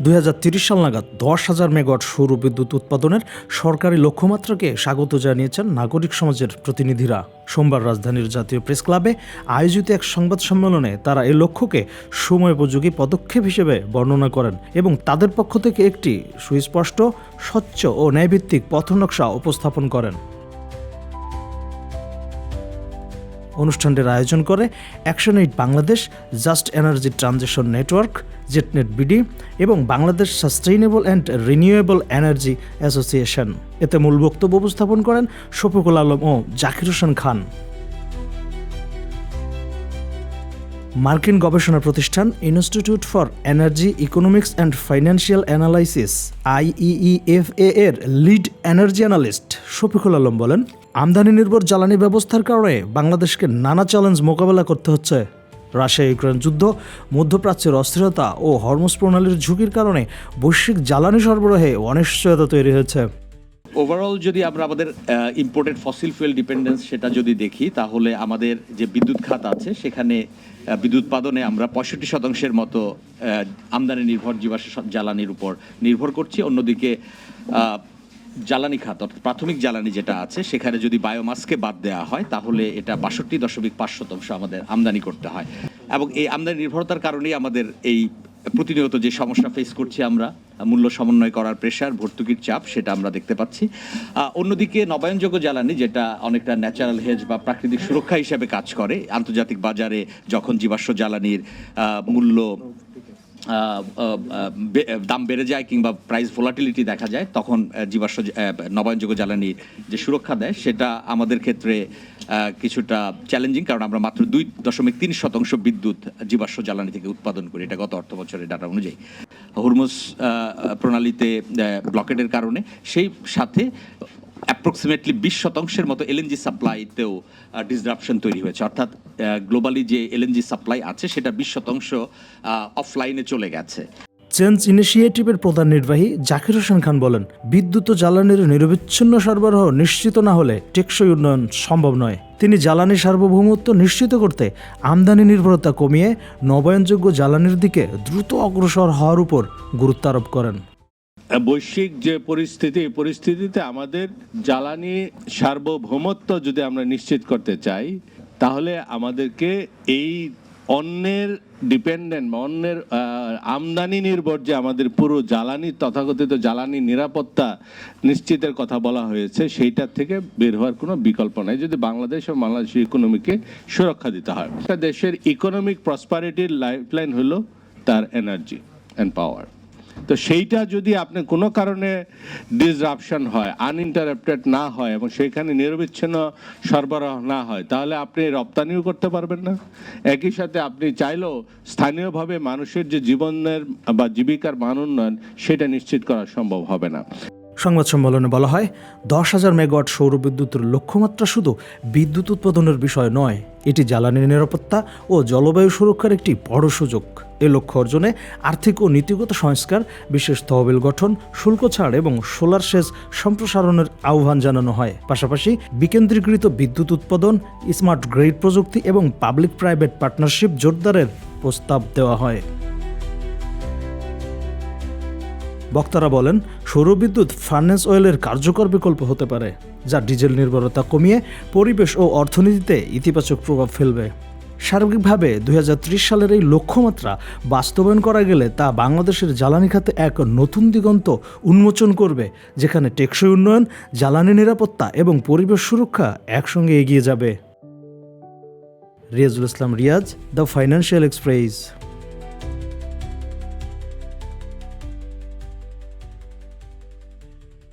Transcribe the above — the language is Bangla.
2030 সাল নাগাদ 10,000 মেগাওয়াট সৌর বিদ্যুৎ উৎপাদনের সরকারি লক্ষ্যমাত্রাকে স্বাগত জানিয়েছেন নাগরিক সমাজের প্রতিনিধিরা। সোমবার রাজধানীর জাতীয় প্রেস ক্লাবে আয়োজিত এক সংবাদ সম্মেলনে তারা এই লক্ষ্যকে সময়োপযোগী পদক্ষেপ হিসেবে বর্ণনা করেন এবং তাদের পক্ষ থেকে একটি সুস্পষ্ট, স্বচ্ছ ও ন্যায়ভিত্তিক পথনকশা উপস্থাপন করেন। অনুষ্ঠানটির আয়োজন করে Action Aid Bangladesh, Just Energy Transition Network, JETNET BD এবং Bangladesh Sustainable and Renewable Energy Association. এতে মূল বক্তব্য উপস্থাপন করেন শফিকুল আলম ও জাকির হোসেন খান। মার্কিন গবেষণা প্রতিষ্ঠান institute for energy economics and financial analysis IEEFA এর lead energy analyst Shafiqul Alam বলেন, আমদানি নির্ভর জ্বালানি ব্যবস্থার কারণে বাংলাদেশকে নানা চ্যালেঞ্জ মোকাবেলা করতে হচ্ছে। রাশিয়া ইউক্রেন যুদ্ধ, মধ্যপ্রাচ্যের অস্থিরতা ও হরমুজ প্রণালীর ঝুঁকির কারণে বৈশ্বিক জ্বালানি সরবরাহে অনিশ্চয়তা তৈরি হয়েছে। ওভারঅল যদি আমরা আমাদের ইম্পোর্টেড ফসিল ফুয়েল ডিপেন্ডেন্স সেটা যদি দেখি, তাহলে আমাদের যে বিদ্যুৎ খাত আছে সেখানে বিদ্যুৎ উৎপাদনে আমরা 65% মতো আমদানি নির্ভর জীবাশ্ম জ্বালানির উপর নির্ভর করছি। অন্যদিকে জ্বালানি খাত অর্থাৎ প্রাথমিক জ্বালানি যেটা আছে সেখানে যদি বায়োমাসকে বাদ দেওয়া হয় তাহলে এটা 62.5% আমাদের আমদানি করতে হয়। এবং এই আমদানি নির্ভরতার কারণেই আমাদের এই প্রতিনিয়ত যে সমস্যা ফেস করছি আমরা, মূল্য সমন্বয় করার প্রেশার, ভর্তুকির চাপ, সেটা আমরা দেখতে পাচ্ছি। অন্যদিকে নবায়নযোগ্য জ্বালানি যেটা অনেকটা ন্যাচারাল হেজ বা প্রাকৃতিক সুরক্ষা হিসেবে কাজ করে, আন্তর্জাতিক বাজারে যখন জীবাশ্ম জ্বালানির মূল্য দাম বেড়ে যায় কিংবা প্রাইস ভোলাটিলিটি দেখা যায়, তখন জীবাশ্ম নবায়নযোগ্য জ্বালানি যে সুরক্ষা দেয় সেটা আমাদের ক্ষেত্রে কিছুটা চ্যালেঞ্জিং, কারণ আমরা মাত্র 2.3% বিদ্যুৎ জীবাশ্ম জ্বালানি থেকে উৎপাদন করি, এটা গত অর্থ বছরের ডাটা অনুযায়ী। হরমুজ প্রণালীতে ব্লকেডের কারণে সেই সাথে অ্যাপ্রক্সিমেটলি 20% মতো এলএনজি সাপ্লাইতেও ডিসরাপশন তৈরি হয়েছে। অর্থাৎ গ্লোবালি যে এলএনজি সাপ্লাই আছে সেটা 20% অফলাইনে চলে গেছে। চেঞ্জ ইনিশিয়েটিভের প্রধান নির্বাহী জাকির হোসেন খান বলেন, বিদ্যুৎ ও জ্বালানির নিরবিচ্ছিন্ন সরবরাহ নিশ্চিত না হলে টেকসই উন্নয়ন সম্ভব নয়। তিনি জ্বালানি সার্বভৌমত্ব নিশ্চিত করতে আমদানি নির্ভরতা কমিয়ে নবায়নযোগ্য জ্বালানির দিকে দ্রুত অগ্রসর হওয়ার উপর গুরুত্ব আরোপ করেন। বৈশ্বিক যে পরিস্থিতিতে আমাদের জ্বালানি সার্বভৌমত্ব যদি আমরা নিশ্চিত করতে চাই, তাহলে আমাদেরকে এই অন্যের ডিপেন্ডেন্ট বা অন্যের আমদানি নির্ভর যে আমাদের পুরো জ্বালানি তথাকথিত জ্বালানি নিরাপত্তা নিশ্চিতের কথা বলা হয়েছে, সেইটার থেকে বের হওয়ার কোনো বিকল্প নাই যদি বাংলাদেশ ও বাংলাদেশের ইকোনমিকে সুরক্ষা দিতে হয়। একটা দেশের ইকোনমিক প্রসপারিটির লাইফলাইন হলো তার এনার্জি অ্যান্ড পাওয়ার। তো সেইটা যদি আপনি কোনো কারণে ডিসরাপশন হয়, আনইন্টারাপ্টেড না হয় এবং সেইখানে নিরবিচ্ছিন্ন সরবরাহ না হয়, তাহলে আপনি রপ্তানিও করতে পারবেন না। একই সাথে আপনি চাইলেও স্থানীয়ভাবে মানুষের যে জীবনের বা জীবিকার মান উন্নয়ন সেটা নিশ্চিত করা সম্ভব হবে না। সংবাদ সম্মেলনে বলা হয়, 10,000 মেগাওয়াট সৌর বিদ্যুতের লক্ষ্যমাত্রা শুধু বিদ্যুৎ উৎপাদনের বিষয় নয়, এটি জ্বালানি নিরাপত্তা ও জলবায়ু সুরক্ষার একটি বড় সুযোগ। এ লক্ষ্য অর্জনে আর্থিক ও নীতিগত সংস্কার, বিশেষ তহবিল গঠন, শুল্ক ছাড় এবং সোলার সেচ সম্প্রসারণের আহ্বান জানানো হয়। পাশাপাশি বিকেন্দ্রীকৃত বিদ্যুৎ উৎপাদন, স্মার্ট গ্রিড প্রযুক্তি এবং পাবলিক প্রাইভেট পার্টনারশিপ জোরদারের প্রস্তাব দেওয়া হয়। বক্তারা বলেন, সৌরবিদ্যুৎ ফার্নেস অয়েলের কার্যকর বিকল্প হতে পারে, যা ডিজেল নির্ভরতা কমিয়ে পরিবেশ ও অর্থনীতিতে ইতিবাচক প্রভাব ফেলবে। সার্বিকভাবে 2030 সালের এই লক্ষ্যমাত্রা বাস্তবায়ন করা গেলে তা বাংলাদেশের জ্বালানি খাতে এক নতুন দিগন্ত উন্মোচন করবে, যেখানে টেকসই উন্নয়ন, জ্বালানি নিরাপত্তা এবং পরিবেশ সুরক্ষা একসঙ্গে এগিয়ে যাবে। রিয়াজুল ইসলাম রিয়াজ, দ্য ফাইন্যান্সিয়াল এক্সপ্রেস।